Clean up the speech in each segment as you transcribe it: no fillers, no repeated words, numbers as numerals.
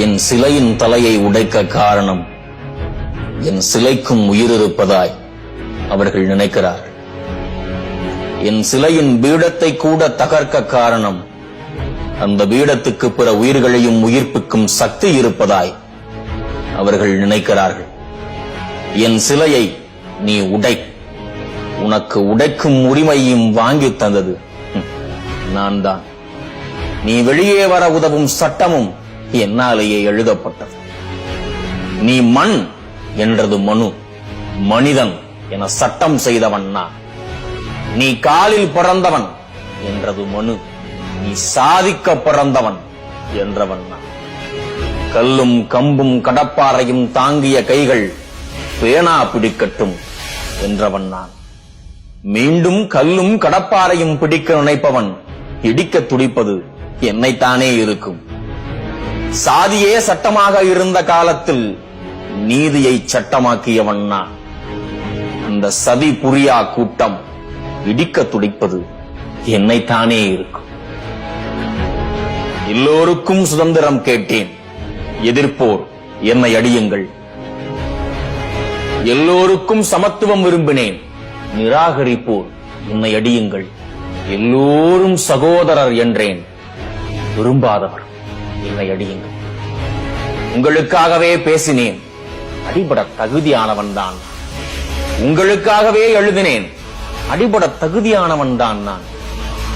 என் சிலையின் தலையை உடைக்க காரணம் என் சிலைக்கும் உயிர் இருப்பதாய் அவர்கள் நினைக்கிறார்கள். என் சிலையின் பீடத்தை கூட தகர்க்க காரணம் அந்த பீடத்துக்கு பிற உயிர்களையும் உயிர்ப்பிக்கும் சக்தி இருப்பதாய் அவர்கள் நினைக்கிறார்கள். என் சிலையை நீ உடை. உனக்கு உடைக்கும் உரிமையும் வாங்கி தந்தது நான் தான். நீ வெளியே வர உதவும் சட்டமும் என்னாலேயே எழுதப்பட்டது. நீ மண் என்றது மனு, மனிதன் என சட்டம் செய்தவன் நான். நீ காலில் பிறந்தவன் என்றது மனு, நீ சாதிக்க பிறந்தவன் என்றவன் நான். கல்லும் கம்பும் கடப்பாறையும் தாங்கிய கைகள் பேனா பிடிக்கட்டும் என்றவன் நான். மீண்டும் கல்லும் கடப்பாறையும் பிடிக்க நினைப்பவன் இடிக்க துடிப்பது என்னைத்தானே இருக்கும். சாதியே சட்டமாக இருந்த காலத்தில் நீதியை சட்டமாக்கியவன் நான். அந்த சதி புரியா கூட்டம் இடிக்க துடிப்பது என்னைத்தானே இருக்கும். எல்லோருக்கும் சுதந்திரம் கேட்டேன், எதிர்ப்போர் என்னை அடியுங்கள். எல்லோருக்கும் சமத்துவம் விரும்பினேன், நிராகரிப்போர் என்னை அடியுங்கள். எல்லோரும் சகோதரர் என்றேன், விரும்பாதவர் என்னை அடியுங்கள். உங்களுக்காகவே பேசினேன், அடிபட தகுதியானவன் தான். உங்களுக்காகவே எழுதினேன், அடிபட தகுதியானவன் தான் நான்.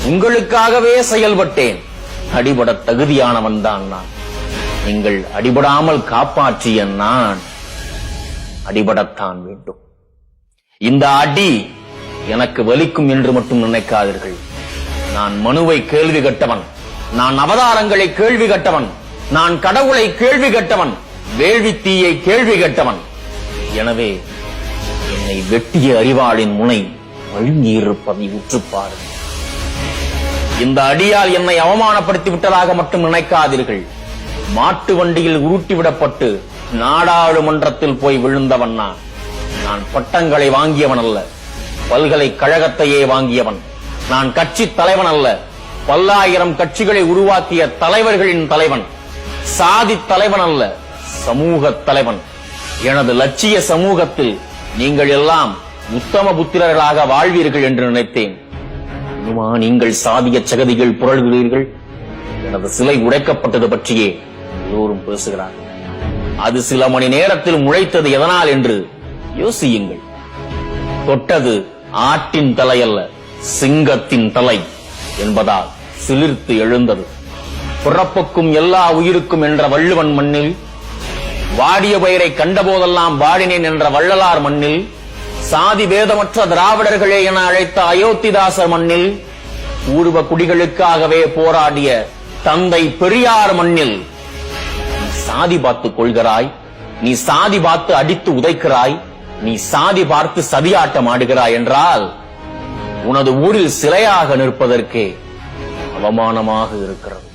உங்களுக்காகவே செயல்பட்டேன், அடிபட தகுதியானவன் தான் நான். நீங்கள் அடிபடாமல் காப்பாற்றிய நான் அடிபடத்தான் வேண்டும். இந்த அடி எனக்கு வலிக்கும் என்று மட்டும் நினைக்காதீர்கள். நான் மனுவை கேள்வி கட்டவன், நான் அவதாரங்களை கேள்வி கட்டவன், நான் கடவுளை கேள்வி கட்டவன், வேள்வி தீயை கேள்வி கட்டவன். எனவே என்னை வெட்டிய அறிவாளின் முனை வழுங்கியிருப்பதை உற்றுப்பாரு. இந்த அடியால் என்னை அவமானப்படுத்தி விட்டதாக மட்டும் நினைக்காதீர்கள். மாட்டு வண்டியில் உருட்டிவிடப்பட்டு நாடாளுமன்றத்தில் போய் விழுந்தவன் நான். நான் பட்டங்களை வாங்கியவன் அல்ல, பல்கலைக்கழகத்தையே வாங்கியவன். நான் கட்சி தலைவன் அல்ல, பல்லாயிரம் கட்சிகளை உருவாக்கிய தலைவர்களின் தலைவன். சாதி தலைவன் அல்ல, சமூக தலைவன். எனது லட்சிய சமூகத்தில் நீங்கள் எல்லாம் உத்தம புத்திரர்களாக வாழ்வீர்கள் என்று நினைத்தேன். நீங்கள் சாதிய சகதிகள் புரள்கிறீர்கள். எனது சிலை உடைக்கப்பட்டது பற்றியே எல்லோரும் பேசுகிறார்கள். அது சில மணி நேரத்தில் முளைத்தது எதனால் என்று யோசியுங்கள். தொட்டது ஆட்டின் தலை அல்ல, சிங்கத்தின் தலை என்பதால் சிலிர்த்து எழுந்தது. பிறப்புக்கும் எல்லா உயிருக்கும் என்ற வள்ளுவன் மண்ணில், வாடிய பயிரை கண்டபோதெல்லாம் வாடினேன் என்ற வள்ளலார் மண்ணில், சாதி பேதமற்ற திராவிடர்களே என அழைத்த அயோத்திதாசர் மண்ணில், பூர்வ குடிகளுக்காகவே போராடிய தந்தை பெரியார் மண்ணில் நீ சாதி பார்த்து கொள்கிறாய், நீ சாதி பார்த்து அடித்து உதைக்கிறாய், நீ சாதி பார்த்து சதியாட்டம் ஆடுகிறாய் என்றால் உனது ஊரில் சிலையாக நிற்பதற்கே அவமானமாக இருக்கிறது.